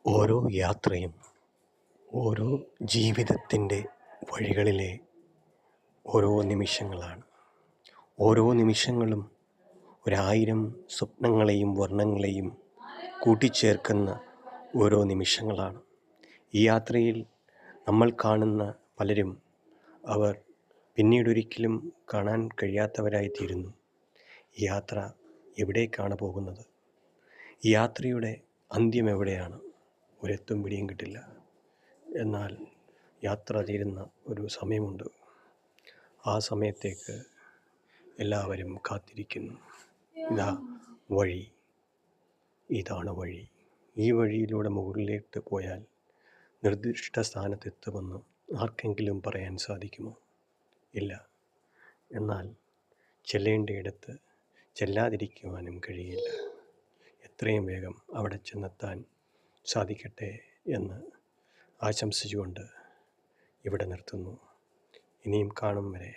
ഓരോ യാത്രയും ഓരോ ജീവിതത്തിൻ്റെ വഴികളിലെ ഓരോ നിമിഷങ്ങളാണ്. ഓരോ നിമിഷങ്ങളും 1000 സ്വപ്നങ്ങളെയും വർണ്ണങ്ങളെയും കൂട്ടിച്ചേർക്കുന്ന ഓരോ നിമിഷങ്ങളാണ്. ഈ യാത്രയിൽ നമ്മൾ കാണുന്ന പലരും അവർ പിന്നീടൊരിക്കലും കാണാൻ കഴിയാത്തവരായിത്തീരുന്നു. ഈ യാത്ര എവിടേക്കാണ് പോകുന്നത്? ഈ യാത്രയുടെ അന്ത്യം എവിടെയാണ്? ഒരെത്തും പിടിയും കിട്ടില്ല. എന്നാൽ യാത്ര തീരുന്ന ഒരു സമയമുണ്ട്. ആ സമയത്തേക്ക് എല്ലാവരും കാത്തിരിക്കുന്നു. ഇതാ വഴി, ഇതാണ് വഴി. ഈ വഴിയിലൂടെ മുകളിലേക്ക് പോയാൽ നിർദ്ദിഷ്ട സ്ഥാനത്തെത്തുമെന്ന് ആർക്കെങ്കിലും പറയാൻ സാധിക്കുമോ? ഇല്ല. എന്നാൽ ചെല്ലേണ്ടയിടത്ത് ചെല്ലാതിരിക്കുവാനും കഴിയില്ല. എത്രയും വേഗം അവിടെ ചെന്നെത്താൻ സാധിക്കട്ടെ എന്ന് ആശംസിച്ചുകൊണ്ട് ഇവിടെ നിർത്തുന്നു. ഇനിയും കാണും വരെ